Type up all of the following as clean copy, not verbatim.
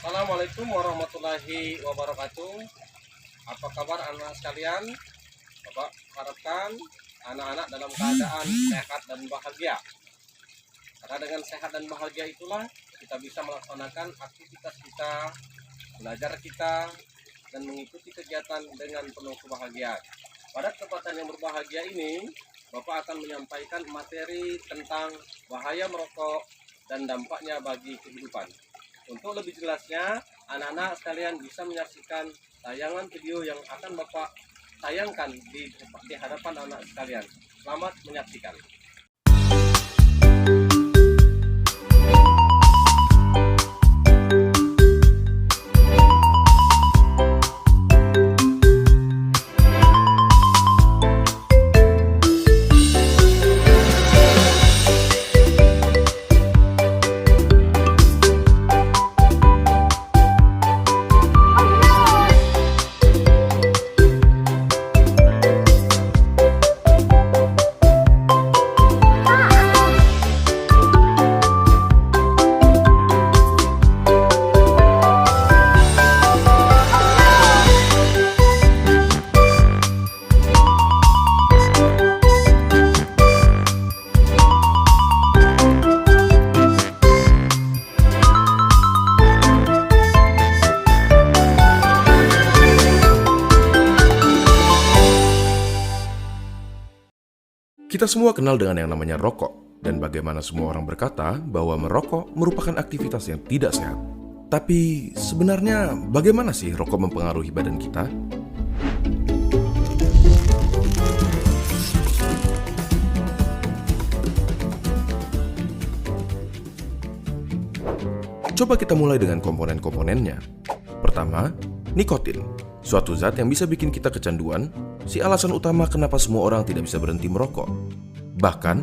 Assalamualaikum warahmatullahi wabarakatuh. Apa kabar anak sekalian? Bapak harapkan anak-anak dalam keadaan sehat dan bahagia. Karena dengan sehat dan bahagia itulah kita bisa melaksanakan aktivitas kita, belajar kita, dan mengikuti kegiatan dengan penuh kebahagiaan. Pada kesempatan yang berbahagia ini, Bapak akan menyampaikan materi tentang bahaya merokok dan dampaknya bagi kehidupan. Untuk lebih jelasnya, anak-anak sekalian bisa menyaksikan tayangan video yang akan Bapak tayangkan di hadapan anak sekalian. Selamat menyaksikan. Kita semua kenal dengan yang namanya rokok, dan bagaimana semua orang berkata bahwa merokok merupakan aktivitas yang tidak sehat. Tapi sebenarnya bagaimana sih rokok mempengaruhi badan kita? Coba kita mulai dengan komponen-komponennya. Pertama, nikotin, suatu zat yang bisa bikin kita kecanduan, si alasan utama kenapa semua orang tidak bisa berhenti merokok. Bahkan,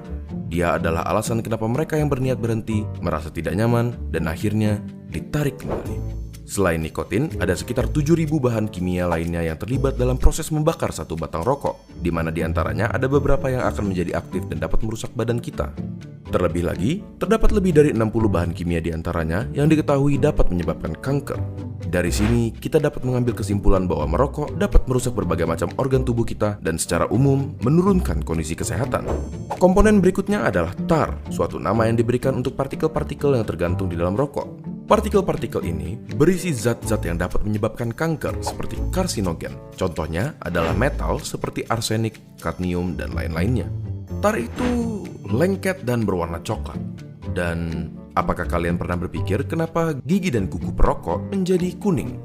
dia adalah alasan kenapa mereka yang berniat berhenti merasa tidak nyaman dan akhirnya ditarik kembali. Selain nikotin, ada sekitar 7.000 bahan kimia lainnya yang terlibat dalam proses membakar satu batang rokok, di mana diantaranya ada beberapa yang akan menjadi aktif dan dapat merusak badan kita. Terlebih lagi, terdapat lebih dari 60 bahan kimia diantaranya yang diketahui dapat menyebabkan kanker. Dari sini, kita dapat mengambil kesimpulan bahwa merokok dapat merusak berbagai macam organ tubuh kita dan secara umum menurunkan kondisi kesehatan. Komponen berikutnya adalah tar, suatu nama yang diberikan untuk partikel-partikel yang tergantung di dalam rokok. Partikel-partikel ini berisi zat-zat yang dapat menyebabkan kanker seperti karsinogen. Contohnya adalah metal seperti arsenik, kadmium, dan lain-lainnya. Tar itu lengket dan berwarna coklat. Dan apakah kalian pernah berpikir kenapa gigi dan kuku perokok menjadi kuning?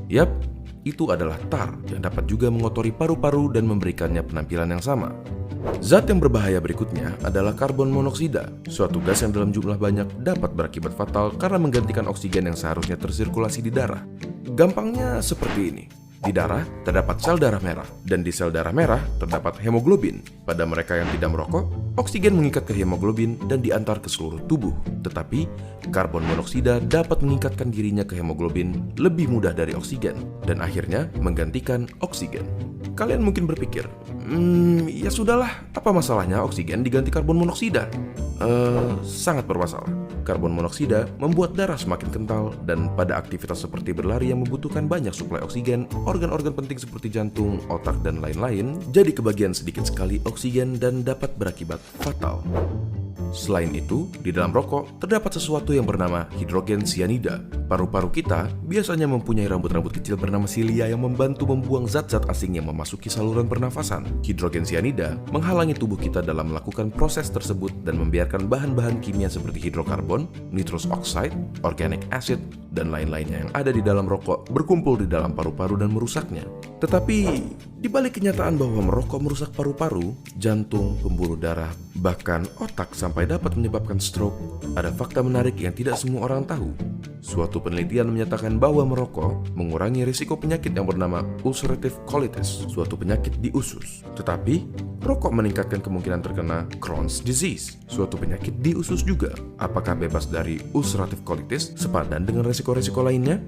Yap, itu adalah tar yang dapat juga mengotori paru-paru dan memberikannya penampilan yang sama. Zat yang berbahaya berikutnya adalah karbon monoksida, suatu gas yang dalam jumlah banyak dapat berakibat fatal karena menggantikan oksigen yang seharusnya tersirkulasi di darah. Gampangnya seperti ini. Di darah terdapat sel darah merah, dan di sel darah merah terdapat hemoglobin. Pada mereka yang tidak merokok, oksigen mengikat ke hemoglobin dan diantar ke seluruh tubuh. Tetapi, karbon monoksida dapat meningkatkan dirinya ke hemoglobin lebih mudah dari oksigen, dan akhirnya menggantikan oksigen. Kalian mungkin berpikir, ya sudahlah, apa masalahnya oksigen diganti karbon monoksida? Sangat bermasalah. Karbon monoksida membuat darah semakin kental, dan pada aktivitas seperti berlari yang membutuhkan banyak suplai oksigen, organ-organ penting seperti jantung, otak, dan lain-lain jadi kebagian sedikit sekali oksigen dan dapat berakibat fatal. Selain itu, di dalam rokok terdapat sesuatu yang bernama hidrogen cyanida. Paru-paru kita biasanya mempunyai rambut-rambut kecil bernama silia yang membantu membuang zat-zat asing yang memasuki saluran pernafasan. Hidrogen cyanida menghalangi tubuh kita dalam melakukan proses tersebut dan membiarkan bahan-bahan kimia seperti hidrokarbon, nitrous oxide, organic acid, dan lain-lainnya yang ada di dalam rokok berkumpul di dalam paru-paru dan merusaknya. Tetapi, di balik kenyataan bahwa merokok merusak paru-paru, jantung, pembuluh darah, bahkan otak sampai dapat menyebabkan stroke, ada fakta menarik yang tidak semua orang tahu. Suatu penelitian menyatakan bahwa merokok mengurangi risiko penyakit yang bernama ulcerative colitis, suatu penyakit di usus. Tetapi, rokok meningkatkan kemungkinan terkena Crohn's disease, suatu penyakit di usus juga. Apakah bebas dari ulcerative colitis sepadan dengan risiko-risiko lainnya?